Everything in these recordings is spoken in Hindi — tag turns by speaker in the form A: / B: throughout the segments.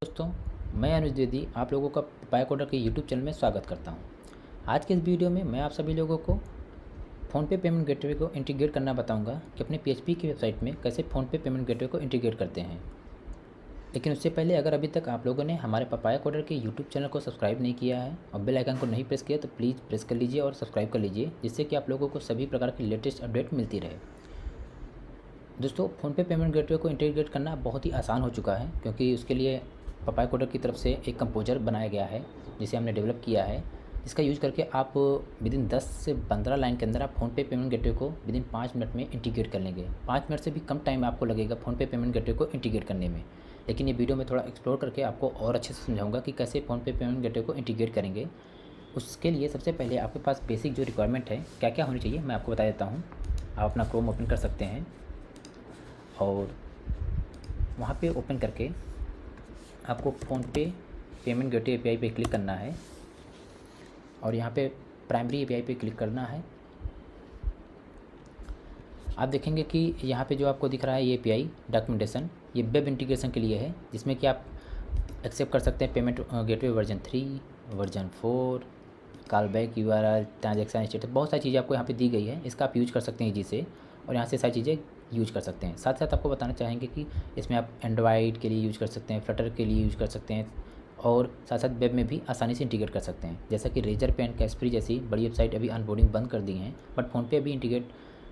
A: दोस्तों, मैं अनुज द्विवेदी आप लोगों का पाया कोडर के यूट्यूब चैनल में स्वागत करता हूं। आज के इस वीडियो में मैं आप सभी लोगों को फ़ोनपे पेमेंट गेटवे को इंटीग्रेट करना बताऊंगा कि अपने पीएचपी की वेबसाइट में कैसे फ़ोनपे पेमेंट गेटवे को इंटीग्रेट करते हैं। लेकिन उससे पहले अगर अभी तक आप लोगों ने हमारे पाया कोडर के यूट्यूब चैनल को सब्सक्राइब नहीं किया है और बेल आइकन को नहीं प्रेस किया तो प्लीज़ प्रेस कर लीजिए और सब्सक्राइब कर लीजिए, जिससे कि आप लोगों को सभी प्रकार की लेटेस्ट अपडेट मिलती रहे। दोस्तों, फ़ोनपे पेमेंट गेटवे को इंटीग्रेट करना बहुत ही आसान हो चुका है, क्योंकि उसके लिए पाया कोडर की तरफ से एक कंपोजर बनाया गया है जिसे हमने डेवलप किया है। इसका यूज़ करके आप विदिन 10 से 15 लाइन के अंदर आप फ़ोनपे पेमेंट गेटवे को विदिन 5 मिनट में इंटीग्रेट कर लेंगे। 5 मिनट से भी कम टाइम आपको लगेगा फ़ोनपे पेमेंट गेटवे को इंटीग्रेट करने में। लेकिन ये वीडियो में थोड़ा एक्सप्लोर करके आपको और अच्छे से समझाऊंगा कि कैसे फ़ोनपे पेमेंट गेटवे को इंटीग्रेट करेंगे। उसके लिए सबसे पहले आपके पास बेसिक जो रिक्वायरमेंट है क्या क्या होनी चाहिए मैं आपको बता देता हूँ। आप अपना क्रोम ओपन कर सकते हैं और वहाँ पे ओपन करके आपको फ़ोनपे पेमेंट गेटवे एपीआई पे क्लिक करना है और यहाँ पे प्राइमरी एपीआई पे क्लिक करना है। आप देखेंगे कि यहाँ पे जो आपको दिख रहा है ये एपीआई डॉक्यूमेंटेशन, ये वेब इंटीग्रेशन के लिए है, जिसमें कि आप एक्सेप्ट कर सकते हैं payment gateway version 3, version 4, call back URL, transaction status, बहुत सारी चीज़ें आपको यहाँ पे दी गई है। इसका आप यूज कर सकते हैं ईजी से और यहाँ से सारी चीज़ें यूज कर सकते हैं। साथ साथ आपको बताना चाहेंगे कि इसमें आप एंड्रॉयड के लिए यूज कर सकते हैं, फ्लटर के लिए यूज कर सकते हैं और साथ साथ वेब में भी आसानी से इंटीग्रेट कर सकते हैं। जैसा कि रेजर पे एंड कैशफ्री जैसी बड़ी वेबसाइट अभी अनबोर्डिंग बंद कर दी हैं, बट फ़ोनपे अभी इंटीग्रेट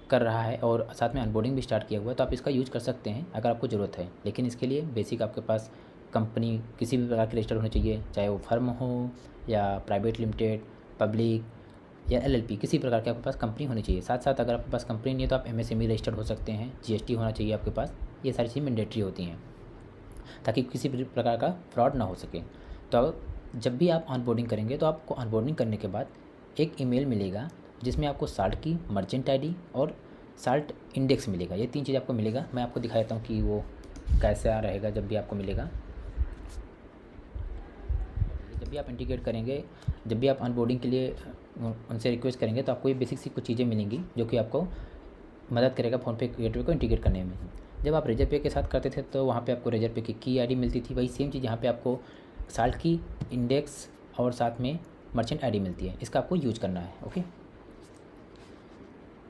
A: कर रहा है और साथ में अनबोर्डिंग भी स्टार्ट किया हुआ है, तो आप इसका यूज़ कर सकते हैं अगर आपको ज़रूरत है। लेकिन इसके लिए बेसिक आपके पास कंपनी किसी भी प्रकार की रजिस्टर होनी चाहिए, चाहे वो फर्म हो या प्राइवेट लिमिटेड, पब्लिक या एलएलपी, किसी प्रकार की आपके पास कंपनी होनी चाहिए। साथ साथ अगर आपके पास कंपनी नहीं है तो आप एमएसएमई रजिस्टर्ड हो सकते हैं, जीएसटी होना चाहिए आपके पास। ये सारी चीज़ें मैंडेटरी होती हैं ताकि किसी भी प्रकार का फ्रॉड ना हो सके। तो जब भी आप ऑनबोर्डिंग करेंगे तो आपको ऑनबोर्डिंग करने के बाद एक ईमेल मिलेगा जिसमें आपको साल्ट की मर्चेंट आईडी और साल्ट इंडेक्स मिलेगा। ये 3 चीज़ आपको मिलेगा। मैं आपको दिखा देता हूँ कि वो कैसा रहेगा जब भी आपको मिलेगा। जब भी आप इंटीग्रेट करेंगे, जब भी आप ऑनबोर्डिंग के लिए उनसे रिक्वेस्ट करेंगे तो आपको ये बेसिक सी कुछ चीज़ें मिलेंगी जो कि आपको मदद करेगा फ़ोनपे गेटवे को इंटीग्रेट करने में। जब आप रेजर पे के साथ करते थे तो वहाँ पे आपको रेजर पे की आईडी मिलती थी, वही सेम चीज़ यहाँ पे आपको साल्ट की इंडेक्स और साथ में मर्चेंट आईडी मिलती है। इसका आपको यूज करना है। ओके,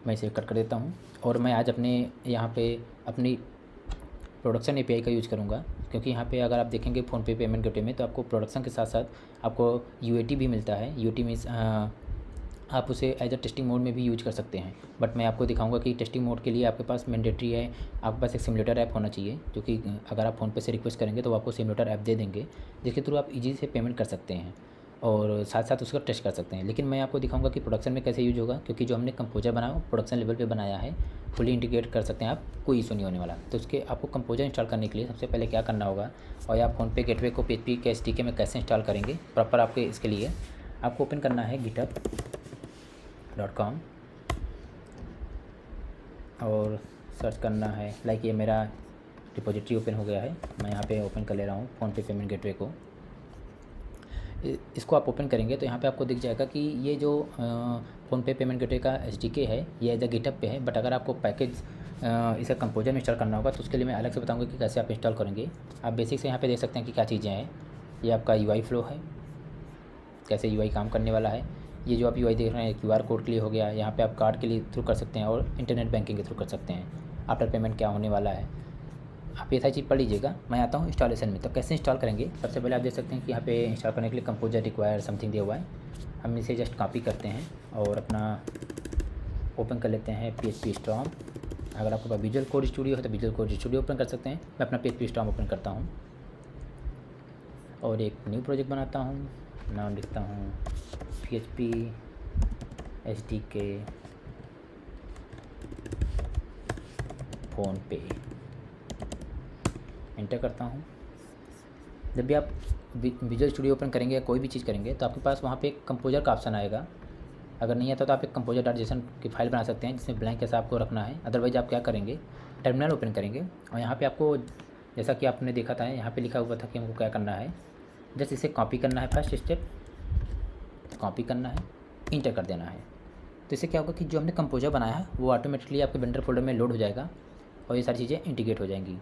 A: मैं इसे कट कर देता हूँ और मैं आज अपने यहाँ पे अपनी प्रोडक्शन एपीआई का यूज़ करूँगा, क्योंकि यहाँ पे अगर आप देखेंगे फ़ोनपे पेमेंट गेटवे में तो आपको प्रोडक्शन के साथ साथ आपको यूएटी भी मिलता है। यूएटी मीन्स आप उसे एज अ टेस्टिंग मोड में भी यूज कर सकते हैं, बट मैं आपको दिखाऊंगा कि टेस्टिंग मोड के लिए आपके पास मैंडेटरी है, आपके पास एक सिमुलेटर ऐप होना चाहिए, जो कि अगर आप फ़ोनपे से रिक्वेस्ट करेंगे तो वो आपको सिमुलेटर ऐप दे देंगे, जिसके थ्रू आप इजी से पेमेंट कर सकते हैं और साथ साथ उसका टेस्ट कर सकते हैं। लेकिन मैं आपको दिखाऊंगा कि प्रोडक्शन में कैसे यूज होगा, क्योंकि जो हमने कंपोजर बनाया वो प्रोडक्शन लेवल पे बनाया है, फुली इंटीग्रेट कर सकते हैं आप, कोई इशू नहीं होने वाला। तो उसके आपको कंपोजर इंस्टॉल करने के लिए सबसे पहले क्या करना होगा और आप फ़ोनपे गेटवे को पीएचपी के एसडीके में कैसे इंस्टॉल करेंगे प्रॉपर, आपके इसके लिए आपको ओपन करना है github.com और सर्च करना है। लाइक ये मेरा रिपोजिटरी ओपन हो गया है, मैं यहाँ पे ओपन कर ले रहा हूँ फ़ोनपे पेमेंट गेटवे को। इसको आप ओपन करेंगे तो यहाँ पे आपको दिख जाएगा कि ये जो फ़ोनपे पेमेंट गेटवे का एसडीके है ये एज अ गिटहब पे है, बट अगर आपको पैकेज इसे कंपोजर में इंस्टॉल करना होगा तो उसके लिए मैं अलग से बताऊँगा कि कैसे आप इंस्टॉल करेंगे। आप बेसिक से यहाँ पे देख सकते हैं कि क्या चीज़ें हैं। ये आपका यूआई फ्लो है, कैसे यूआई काम करने वाला है। ये जो आप यूआई देख रहे हैं क्यूआर कोड के लिए हो गया, यहाँ पे आप कार्ड के लिए थ्रू कर सकते हैं और इंटरनेट बैंकिंग के थ्रू कर सकते हैं। आफ्टर पेमेंट क्या होने वाला है आप ये सारी चीज़ पढ़ लीजिएगा। मैं आता हूँ इंस्टॉलेशन में। तो कैसे इंस्टॉल करेंगे, सबसे पहले आप देख सकते हैं कि यहाँ पे इंस्टॉल करने के लिए कंपोजर रिक्वायर समथिंग दिया हुआ है। हम इसे जस्ट कॉपी करते हैं और अपना ओपन कर लेते हैं PHP Storm। अगर आपके पास विजुअल कोड स्टूडियो है तो विजुअल कोड स्टूडियो ओपन कर सकते हैं। मैं अपना PHP Storm ओपन करता हूँ और एक न्यू प्रोजेक्ट बनाता हूँ। नाम लिखता हूँ PHP SDK फ़ोनपे, एंटर करता हूँ। जब भी आप विजुअल स्टूडियो ओपन करेंगे या कोई भी चीज़ करेंगे तो आपके पास वहाँ पे एक कंपोजर का ऑप्शन आएगा। अगर नहीं आता तो आप एक कंपोजर डॉट जेसन की फाइल बना सकते हैं जिसमें ब्लैंक कैसा आपको रखना है। अदरवाइज आप क्या करेंगे, टर्मिनल ओपन करेंगे और यहाँ पे आपको जैसा कि आपने देखा था यहाँ पे लिखा हुआ था कि हमको क्या करना है, जस्ट इसे कॉपी करना है। फर्स्ट स्टेप कॉपी करना है, इंटर कर देना है। तो इससे क्या होगा कि जो हमने कंपोजर बनाया है वो ऑटोमेटिकली आपके वेंडर फोल्डर में लोड हो जाएगा और ये सारी चीज़ें इंटीग्रेट हो जाएंगी।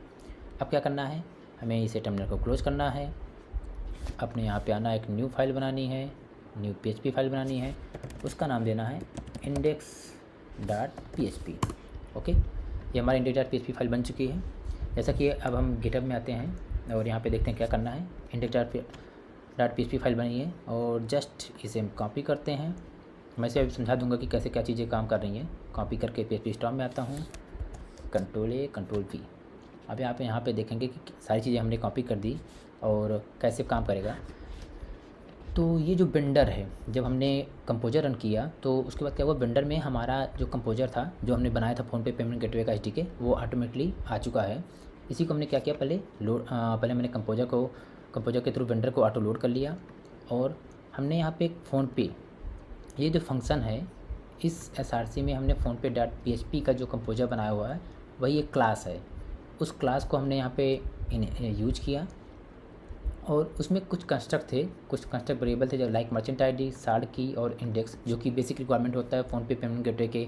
A: अब क्या करना है, हमें इसे टर्मिनल को क्लोज़ करना है अपने यहाँ पे आना, एक न्यू फाइल बनानी है, न्यू PHP फाइल बनानी है, उसका नाम देना है index.php। ओके, ये हमारी index.php फाइल बन चुकी है। जैसा कि अब हम गिटहब में आते हैं और यहाँ पे देखते हैं क्या करना है। index.php फाइल बनी है और जस्ट इसे हम कॉपी करते हैं। मैं इसे अभी समझा दूंगा कि कैसे क्या चीज़ें काम कर रही हैं। कॉपी करके PHP स्टॉर्म में आता हूँ, Ctrl+A Ctrl+V। अब यहाँ पे देखेंगे कि सारी चीज़ें हमने कॉपी कर दी और कैसे काम करेगा। तो ये जो बेंडर है, जब हमने कंपोजर रन किया तो उसके बाद क्या हुआ, बेंडर में हमारा जो कंपोजर था जो हमने बनाया था फ़ोनपे पेमेंट गेटवे का SDK, वो ऑटोमेटिकली आ चुका है। इसी को हमने क्या किया, पहले मैंने कंपोजर के थ्रू बेंडर को ऑटो लोड कर लिया और हमने यहाँ पे फ़ोनपे, ये जो फंक्शन है इस SRC में हमने फ़ोनपे.php का जो कंपोजर बनाया हुआ है वही एक क्लास है। उस क्लास को हमने यहाँ पे यूज किया और उसमें कुछ कंस्ट्रक्ट वेरिएबल थे, जो लाइक मर्चेंट ID, सार्ड की और इंडेक्स, जो कि बेसिक रिक्वायरमेंट होता है फ़ोनपे पेमेंट गेटवे के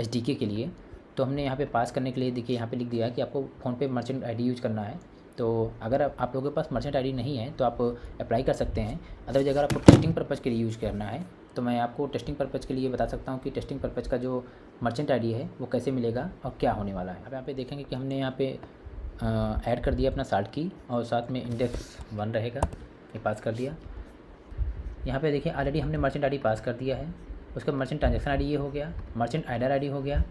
A: SDK के लिए। तो हमने यहाँ पे पास करने के लिए देखिए यहाँ पे लिख दिया है कि आपको फ़ोनपे मर्चेंट ID यूज़ करना है। तो अगर आप लोगों के पास मर्चेंट ID नहीं है तो आप अप्लाई कर सकते हैं। अदरवाइज अगर आपको टेस्टिंग पर्पज़ के लिए यूज़ करना है तो मैं आपको टेस्टिंग पर्पज़ के लिए बता सकता हूँ कि टेस्टिंग पर्पज़ का जो मर्चेंट ID है वो कैसे मिलेगा और क्या होने वाला है। अब यहाँ पे देखेंगे कि हमने यहाँ पे ऐड कर दिया अपना सार्ड की और साथ में इंडेक्स 1 रहेगा, ये पास कर दिया। यहाँ पे देखिए ऑलरेडी हमने मर्चेंट ID पास कर दिया है। उसका मर्चेंट ट्रांजेक्शन ID ये हो गया, मर्चेंट आइडर ID हो गया,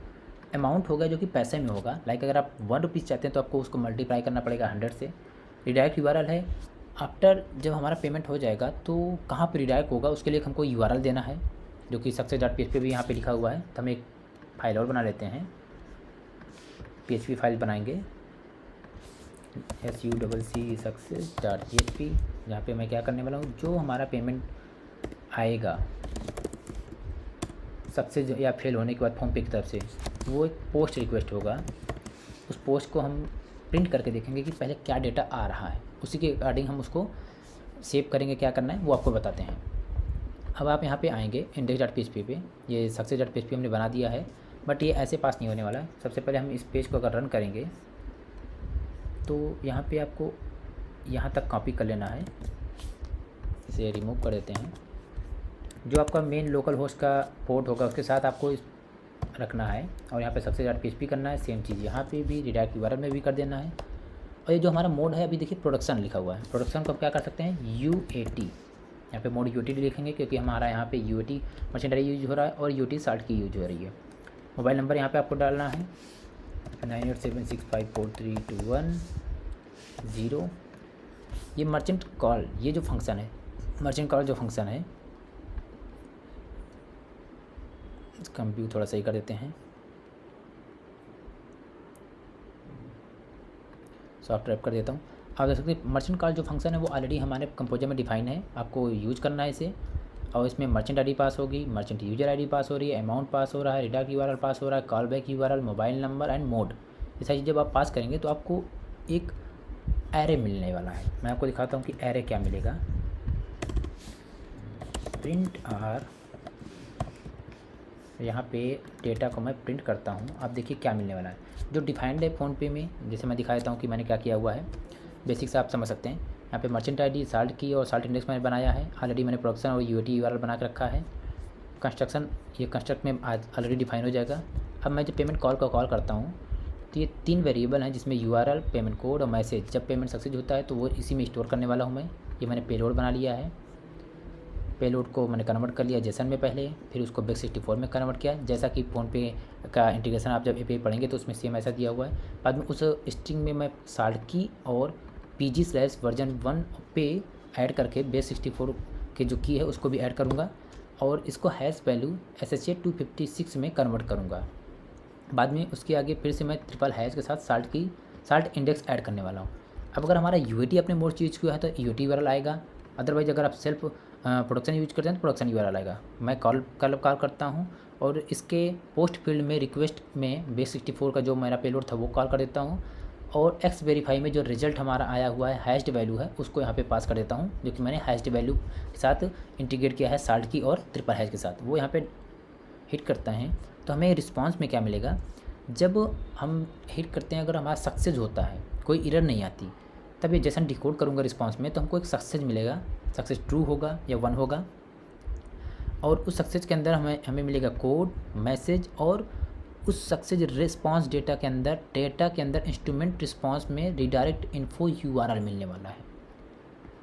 A: अमाउंट हो गया जो कि पैसे में होगा। लाइक अगर आप 1 रुपीज़ चाहते हैं तो आपको उसको मल्टीप्लाई करना पड़ेगा 100 से। रिडायरेक्ट URL है, आफ्टर जब हमारा पेमेंट हो जाएगा तो कहाँ पर रिडायरेक्ट होगा उसके लिए हमको URL देना है, जो कि success.php भी यहाँ पे लिखा हुआ है। तो हम एक फाइल और बना लेते हैं, PHP फाइल बनाएंगे success.php, जहाँ पे मैं क्या करने वाला हूँ, जो हमारा पेमेंट आएगा सक्सेस या फेल होने के बाद फ़ोनपे की तरफ से, वो एक पोस्ट रिक्वेस्ट होगा। उस पोस्ट को हम प्रिंट करके देखेंगे कि पहले क्या डेटा आ रहा है, उसी के अकॉर्डिंग हम उसको सेव करेंगे। क्या करना है वो आपको बताते हैं। अब आप यहाँ पे आएंगे index.php पे, ये success.php हमने बना दिया है, बट ये ऐसे पास नहीं होने वाला है। सबसे पहले हम इस पेज को अगर रन करेंगे तो यहाँ पे आपको यहाँ तक कॉपी कर लेना है। इसे रिमूव कर देते हैं। जो आपका मेन लोकल होस्ट का पोर्ट होगा उसके साथ आपको रखना है और यहाँ पे success.php करना है। सेम चीज़ यहाँ पे भी रिडायरेक्ट URL में भी कर देना है। और ये जो हमारा मोड है, अभी देखिए प्रोडक्शन लिखा हुआ है, प्रोडक्शन को आप क्या कर सकते हैं, UAT, यहाँ पे मोड UAT लिखेंगे क्योंकि हमारा यहाँ पे UAT मर्चेंट ID यूज हो रहा है और UAT साल्ट की यूज हो रही है। मोबाइल नंबर यहाँ पे आपको डालना है 9876543210। ये मर्चेंट कॉल, ये जो फंक्शन है, मर्चेंट कॉल जो फंक्शन है, इसका हम व्यू थोड़ा सही कर देते हैं, सॉफ्ट रैप कर देता हूँ। आप देख सकते हैं मर्चेंट कॉल जो फंक्शन है वो ऑलरेडी हमारे कंपोजर में डिफाइन है, आपको यूज करना है इसे। और इसमें मर्चेंट ID पास होगी, मर्चेंट यूजर ID पास हो रही है, अमाउंट पास हो रहा है, रिडायरेक्ट URL पास हो रहा है, call back URL, mobile number and mode. ये सारी जब आप पास करेंगे तो आपको एक एरे मिलने वाला है। मैं आपको दिखाता हूँ कि एरे क्या मिलेगा। प्रिंट आर, यहाँ पे डेटा को मैं प्रिंट करता हूँ। आप देखिए क्या मिलने वाला है, जो डिफाइंड है फ़ोनपे में। जैसे मैं दिखा देता हूँ कि मैंने क्या किया हुआ है, बेसिक से आप समझ सकते हैं। यहाँ पे मर्चेंट ID, साल्ट की और साल्ट इंडेक्स मैंने बनाया है ऑलरेडी। मैंने प्रोडक्शन और UAT URL बना के रखा है। कंस्ट्रक्शन, ये कंस्ट्रक्ट में ऑलरेडी डिफाइन हो जाएगा। अब मैं जब पेमेंट कॉल का कॉल करता हूँ तो ये 3 वेरिएबल हैं जिसमें URL, पेमेंट कोड और मैसेज। जब पेमेंट सक्सेस होता है तो वो इसी में स्टोर करने वाला हूँ मैं। ये मैंने पेलोड बना लिया है, पेलोड को मैंने कन्वर्ट कर लिया जेसन में पहले, फिर उसको base64 में कन्वर्ट किया। जैसा कि फ़ोनपे का इंटीग्रेशन आप जब API पढ़ेंगे तो उसमें सेम ऐसा दिया हुआ है। बाद में उस स्ट्रिंग में मैं साल्ट की और PG/version1 पे ऐड करके base64 के जो की है उसको भी ऐड करूँगा और इसको हैश वैल्यू SHA-256 में कन्वर्ट करूँगा। बाद में उसके आगे फिर से मैं ट्रिपल हैश के साथ साल्ट इंडेक्स ऐड करने वाला हूँ। अब अगर हमारा UAT अपने मोड यूज किया है तो UAT URL आएगा। अदरवाइज अगर आप सेल्फ प्रोडक्शन यूज करते हैं तो प्रोडक्शन URL आएगा। मैं कॉल करता हूँ और इसके पोस्ट फील्ड में रिक्वेस्ट में base64 का जो मेरा पेलोड था वो कॉल कर देता हूँ और एक्स वेरीफाई में जो रिजल्ट हमारा आया हुआ है, हैश्ड वैल्यू है, उसको यहाँ पे पास कर देता हूँ, जो कि मैंने हैश्ड वैल्यू के साथ इंटीग्रेट किया है साल्ट की और ट्रिपल हैश के साथ। वो यहाँ पे हिट करता है तो हमें रिस्पांस में क्या मिलेगा, जब हम हिट करते हैं अगर हमारा सक्सेस होता है, कोई एरर नहीं आती, तब ये जैसा डिकोड करूँगा रिस्पॉन्स में तो हमको एक सक्सेस मिलेगा, सक्सेस ट्रू होगा या 1 होगा, और उस सक्सेस के अंदर हमें मिलेगा कोड, मैसेज, और उस सक्सेस रिस्पॉन्स डेटा के अंदर इंस्ट्रूमेंट रिस्पॉन्स में रिडायरेक्ट इन्फो यूआरएल मिलने वाला है।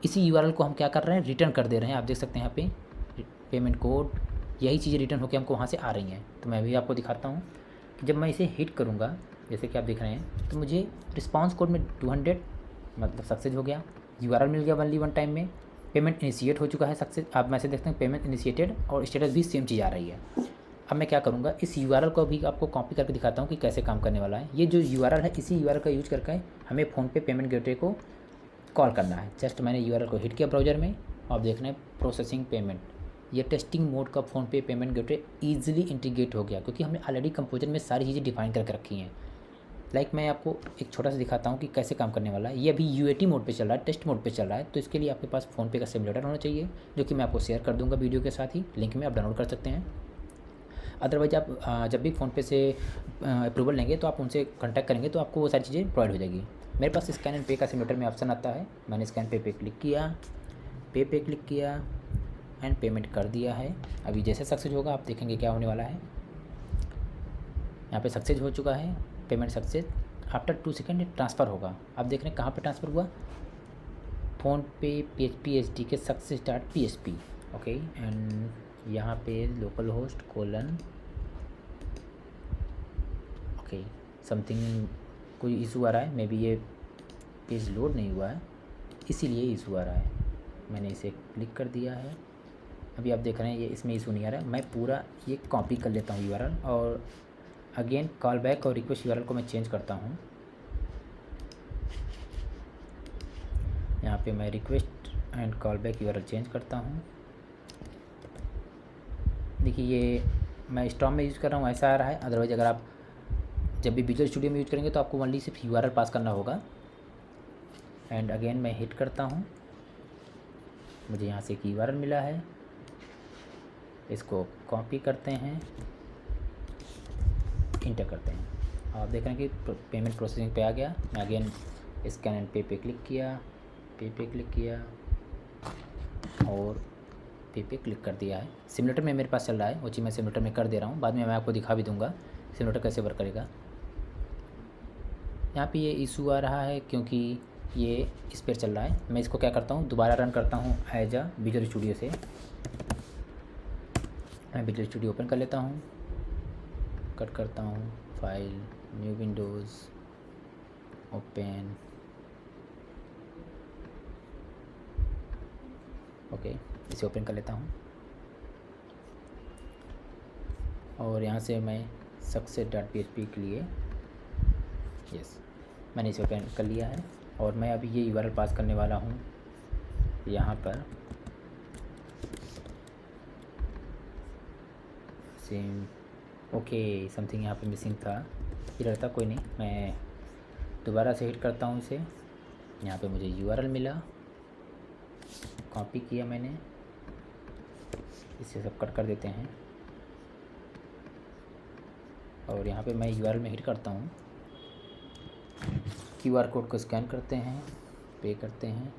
A: इसी यूआरएल को हम क्या कर रहे हैं, रिटर्न कर दे रहे हैं। आप देख सकते हैं यहाँ पे पेमेंट कोड, यही चीज़ें रिटर्न होकर हमको वहाँ से आ रही हैं। तो मैं भी आपको दिखाता हूँ कि जब मैं इसे हिट करूँगा, जैसे कि आप देख रहे हैं, तो मुझे रिस्पॉन्स कोड में 200 मतलब सक्सेस हो गया, यूआरएल मिल गया ओनली 1 टाइम में, पेमेंट इनिशिएट हो चुका है सक्सेस। आप मैसेज देखते हैं पेमेंट इनिशिएटेड, और स्टेटस भी सेम चीज़ आ रही है। अब मैं क्या करूँगा, इस यूआरएल को भी आपको कॉपी करके दिखाता हूँ कि कैसे काम करने वाला है। ये जो यूआरएल है, इसी यूआरएल का यूज़ करके हमें फ़ोनपे पेमेंट गेटवे को कॉल करना है। जस्ट मैंने यूआरएल को हिट किया ब्राउज़र में, और देख रहे हैं प्रोसेसिंग पेमेंट। ये टेस्टिंग मोड का PhonePe payment gateway easily integrate हो गया, क्योंकि हमने ऑलरेडी कंपोजर में सारी चीज़ें डिफाइन करके रखी हैं। मैं आपको एक छोटा सा दिखाता हूँ कि कैसे काम करने वाला है। ये अभी यूएटी मोड पे चल रहा है, टेस्ट मोड पे चल रहा है। तो इसके लिए आपके पास फ़ोनपे का सिमुलेटर होना चाहिए, जो कि मैं आपको शेयर कर दूँगा वीडियो के साथ ही, लिंक में आप डाउनलोड कर सकते हैं। अदरवाइज आप जब भी फ़ोनपे से अप्रूवल लेंगे तो आप उनसे कॉन्टैक्ट करेंगे तो आपको वो सारी चीज़ें प्रोवाइड हो जाएगी। मेरे पास स्कैन एंड पे का सिमुलेटर में ऑप्शन आता है, मैंने स्कैन पे क्लिक किया, पे क्लिक किया एंड पेमेंट कर दिया है। अभी जैसे सक्सेस होगा आप देखेंगे क्या होने वाला है। यहाँ पे सक्सेस हो चुका है, payment success. After 2 second transfer होगा। आप देख रहे हैं कहाँ पे ट्रांसफ़र हुआ, फ़ोनपे PHP के success dot PHP। Okay, and यहाँ पे local host colon, okay, something कोई इशू आ रहा है, मे बी ये पेज लोड नहीं हुआ है इसीलिए इशू आ रहा है। मैंने इसे क्लिक कर दिया है, अभी आप देख रहे हैं ये इसमें इशू नहीं आ रहा है। मैं पूरा ये कॉपी कर लेता हूँ यूआरएल, और अगेन कॉल बैक और रिक्वेस्ट यूआरएल को मैं चेंज करता हूँ। यहाँ पे मैं request and call back URL change करता हूँ। देखिए ये मैं स्टॉम में यूज़ कर रहा हूँ, ऐसा आ रहा है। अदरवाइज अगर आप जब भी विजुअल स्टूडियो में यूज़ करेंगे तो आपको ओनली सिर्फ यूआरएल पास करना होगा। एंड अगेन मैं हिट करता हूँ, मुझे यहाँ से एक यूआरएल मिला है, इसको कॉपी करते हैं, इंटर करते हैं। आप देख रहे हैं कि पेमेंट प्रोसेसिंग पे आ गया। मैं अगेन स्कैन एंड पे क्लिक किया, पे क्लिक किया और पे क्लिक कर दिया है। सिमुलेटर में मेरे पास चल रहा है, वो चीज़ मैं सिमुलेटर में कर दे रहा हूँ, बाद में मैं आपको दिखा भी दूँगा सिमुलेटर कैसे वर्क करेगा। यहाँ पे ये इशू आ रहा है क्योंकि ये इस पर चल रहा है। मैं इसको क्या करता हूँ, दोबारा रन करता हूँ एज अ विजुअल स्टूडियो से। मैं विजुअल स्टूडियो ओपन कर लेता हूँ, कट करता हूँ, file, new Windows, open, okay, इसे ओपन कर लेता हूँ। और यहाँ से मैं success.php के लिए मैंने इसे ओपन कर लिया है। और मैं अभी ये यूआरएल पास करने वाला हूँ यहाँ पर, सेम, ओके, समथिंग यहाँ पे मिसिंग था, ये रहता कोई नहीं। मैं दोबारा से हिट करता हूँ इसे, यहाँ पे मुझे यूआरएल मिला, कॉपी किया मैंने, इसे सब कट कर देते हैं। और यहाँ पे मैं यूआरएल में हिट करता हूँ, क्यूआर कोड को स्कैन करते हैं, पे करते हैं,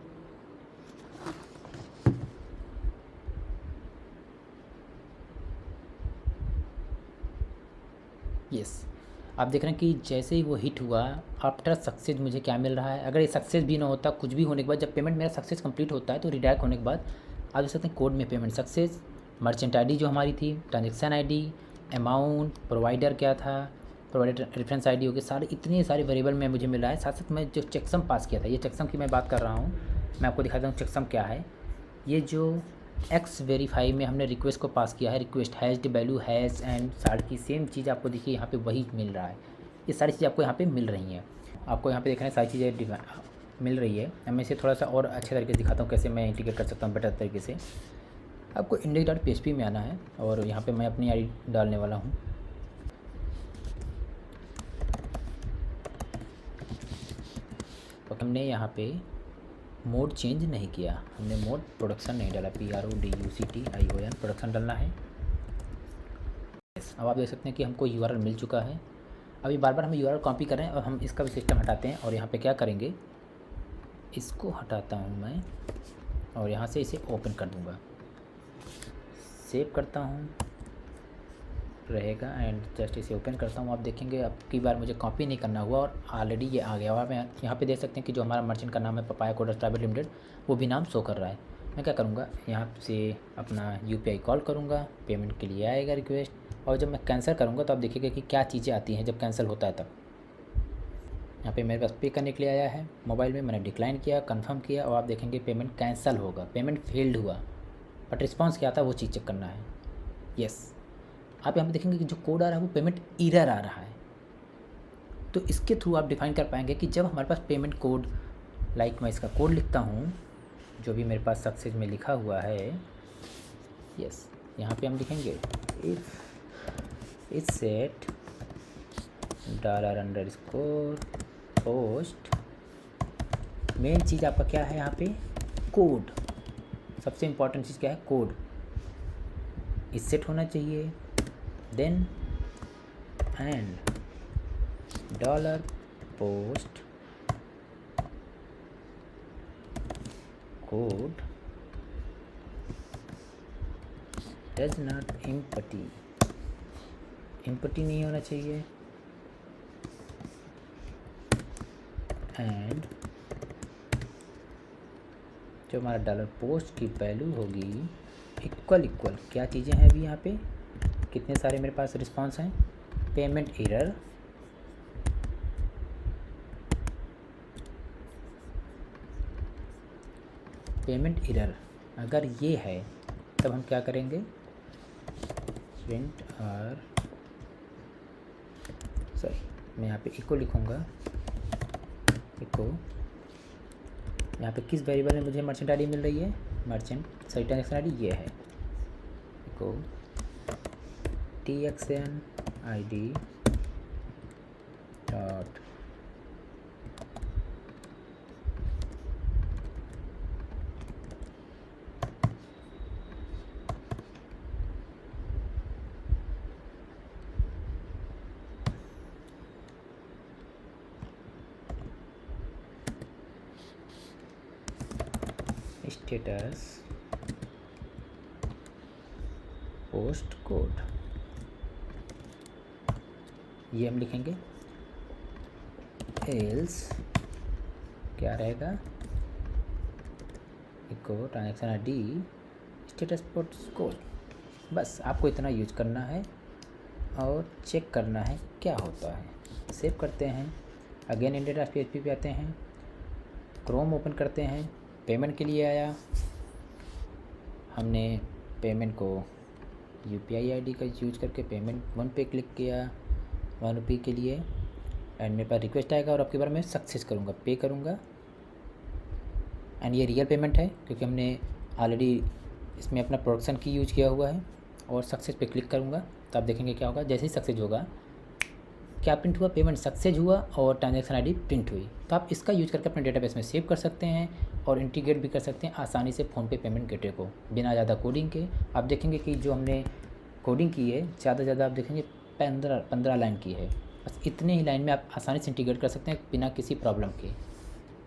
A: यस। आप देख रहे हैं कि जैसे ही वो हिट हुआ, आफ्टर सक्सेस मुझे क्या मिल रहा है। अगर ये सक्सेस भी ना होता, कुछ भी होने के बाद, जब पेमेंट मेरा सक्सेस कंप्लीट होता है तो रिडायरेक्ट होने के बाद आप देख सकते हैं कोड में पेमेंट सक्सेस, मर्चेंट आईडी जो हमारी थी, ट्रांजेक्शन आईडी, अमाउंट, प्रोवाइडर क्या था, प्रोवाइडर रेफरेंस आईडी हो गया, सारे इतने सारे वेरिएबल में मुझे मिला है। साथ साथ मैं जो चेकसम पास किया था, ये चेकसम की मैं बात कर रहा हूँ, मैं आपको दिखाता हूँ चेकसम क्या है। ये जो एक्स वेरीफाई में हमने रिक्वेस्ट को पास किया है, request hash value hash and सार की सेम चीज़ आपको देखिए यहाँ पे वही मिल रहा है। ये सारी चीज़ें आपको यहाँ पे मिल रही हैं, आपको यहाँ पे देख रहे हैं सारी चीज़ें मिल रही है। मैं इसे थोड़ा सा और अच्छे तरीके से दिखाता हूँ कैसे मैं इंटीग्रेट कर सकता हूँ बेटर तरीके से। आपको index.php में आना है और यहाँ पे मैं अपनी आई डालने वाला हूँ। तो हमने यहाँ पे मोड चेंज नहीं किया, हमने मोड प्रोडक्शन नहीं डाला, PRODUCTION प्रोडक्शन डालना है। अब आप देख सकते हैं कि हमको यूआरएल मिल चुका है। अभी बार बार हम यूआरएल कॉपी कर रहे हैं और हम इसका भी सिस्टम हटाते हैं और यहाँ पे क्या करेंगे, इसको हटाता हूँ मैं और यहाँ से इसे ओपन कर दूँगा, सेव करता हूँ रहेगा एंड जस्ट इसे ओपन करता हूँ। आप देखेंगे अब की बार मुझे कॉपी नहीं करना हुआ और ऑलरेडी ये आ गया। और मैं यहाँ पे देख सकते हैं कि जो हमारा मर्चेंट का नाम है पपाया कोडर्स प्राइवेट लिमिटेड, वो भी नाम शो कर रहा है। मैं क्या करूँगा, यहाँ से अपना यूपीआई कॉल करूँगा, पेमेंट के लिए आएगा रिक्वेस्ट, और जब मैं कैंसिल करूँगा तो आप देखिएगा कि क्या चीज़ें आती हैं जब कैंसिल होता है तब। यहाँ पे मेरे पास पे करने के लिए आया है मोबाइल में, मैंने डिक्लाइन किया, कंफर्म किया और आप देखेंगे पेमेंट कैंसिल होगा, पेमेंट फेल्ड हुआ, बट रिस्पॉन्स क्या आता है वो चीज़ चेक करना है। यस, आप यहाँ पे देखेंगे कि जो कोड आ रहा है वो पेमेंट एरर आ रहा है। तो इसके थ्रू आप डिफाइन कर पाएंगे कि जब हमारे पास पेमेंट कोड, लाइक मैं इसका कोड लिखता हूँ जो भी मेरे पास सक्सेस में लिखा हुआ है, यस, यहाँ पे हम लिखेंगे इफ सेट $_ पोस्ट। मेन चीज़ आपका क्या है यहाँ पे, कोड। सबसे इम्पॉर्टेंट चीज़ क्या है, कोड इस सेट होना चाहिए। Then and $post code does not empty नहीं होना चाहिए, एंड जो हमारा $पोस्ट की वैल्यू होगी इक्वल क्या चीज़ें हैं अभी यहाँ पे, कितने सारे मेरे पास रिस्पांस हैं, पेमेंट एरर, अगर ये है तब हम क्या करेंगे, प्रिंट आर, सॉरी मैं यहाँ पे इको लिखूँगा, इको यहाँ पे किस वेरिएबल में मुझे मर्चेंट आईडी मिल रही है, मर्चेंट सही ट्रांजेक्शन आईडी ये है, echo TXN ID dot status post code, ये हम लिखेंगे। एल्स क्या रहेगा, echo transaction ID status post code. बस आपको इतना यूज करना है और चेक करना है क्या होता है। सेव करते हैं, अगेन index.php पे आते हैं, क्रोम ओपन करते हैं, पेमेंट के लिए आया, हमने पेमेंट को यूपीआई आईडी का यूज करके पेमेंट 1 पे क्लिक किया, ₹1 के लिए, एंड मेरे पास रिक्वेस्ट आएगा और आपके बार मैं सक्सेस करूँगा, पे करूँगा, एंड ये रियल पेमेंट है क्योंकि हमने ऑलरेडी इसमें अपना प्रोडक्शन की यूज किया हुआ है, और सक्सेस पे क्लिक करूँगा तो आप देखेंगे क्या होगा, जैसे ही सक्सेस होगा क्या प्रिंट हुआ, पेमेंट सक्सेस हुआ और ट्रांजैक्शन आईडी प्रिंट हुई। तो आप इसका यूज करके अपने डेटाबेस में सेव कर सकते हैं और इंटीग्रेट भी कर सकते हैं आसानी से फ़ोनपे पेमेंट गेटवे को, बिना ज़्यादा कोडिंग के। आप देखेंगे कि जो हमने कोडिंग की है ज़्यादा से ज़्यादा आप देखेंगे 15 लाइन की है, बस इतने ही लाइन में आप आसानी से इंटीग्रेट कर सकते हैं बिना किसी प्रॉब्लम के।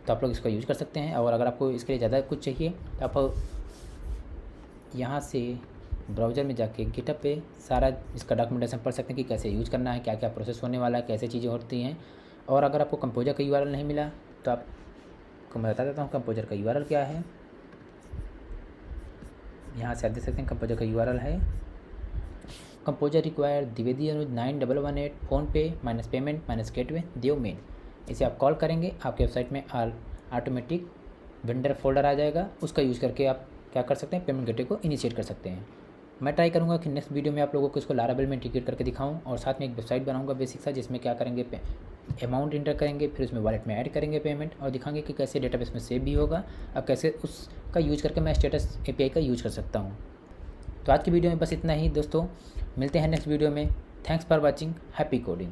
A: तो आप लोग इसका यूज़ कर सकते हैं, और अगर आपको इसके लिए ज़्यादा कुछ चाहिए तो आप यहाँ से ब्राउज़र में जाके गिटहब पे सारा इसका डॉक्यूमेंटेशन पढ़ सकते हैं कि कैसे यूज़ करना है, क्या क्या प्रोसेस होने वाला है, कैसे चीज़ें होती हैं। और अगर आपको कंपोजर का URL नहीं मिला तो आपको मैं बता देता हूँ कंपोजर का URL क्या है। यहाँ से आप देख सकते हैं कंपोजर का URL है, कंपोजर रिक्वायर द्विवेदी अनुज 9118 फ़ोनपे -पेमेंट -गेटवे देव मेन। इसे आप कॉल करेंगे, आपके वेबसाइट में ऑटोमेटिक वेंडर फोल्डर आ जाएगा, उसका यूज़ करके आप क्या कर सकते हैं, पेमेंट गेटवे को इनिशिएट कर सकते हैं। मैं ट्राई करूँगा कि नेक्स्ट वीडियो में आप लोगों को इसको लारावेल में इंटीग्रेट करके दिखाऊं, और साथ में एक वेबसाइट बनाऊंगा बेसिक सा, जिसमें क्या करेंगे, अमाउंट इंटर करेंगे, फिर उसमें वॉलेट में ऐड करेंगे पेमेंट, और दिखाएंगे कि कैसे डेटाबेस में सेव भी होगा और कैसे उसका यूज़ करके मैं स्टेटस API का यूज़ कर सकता हूँ। तो आज की वीडियो में बस इतना ही दोस्तों, मिलते हैं नेक्स्ट वीडियो में। Thanks for watching, happy coding.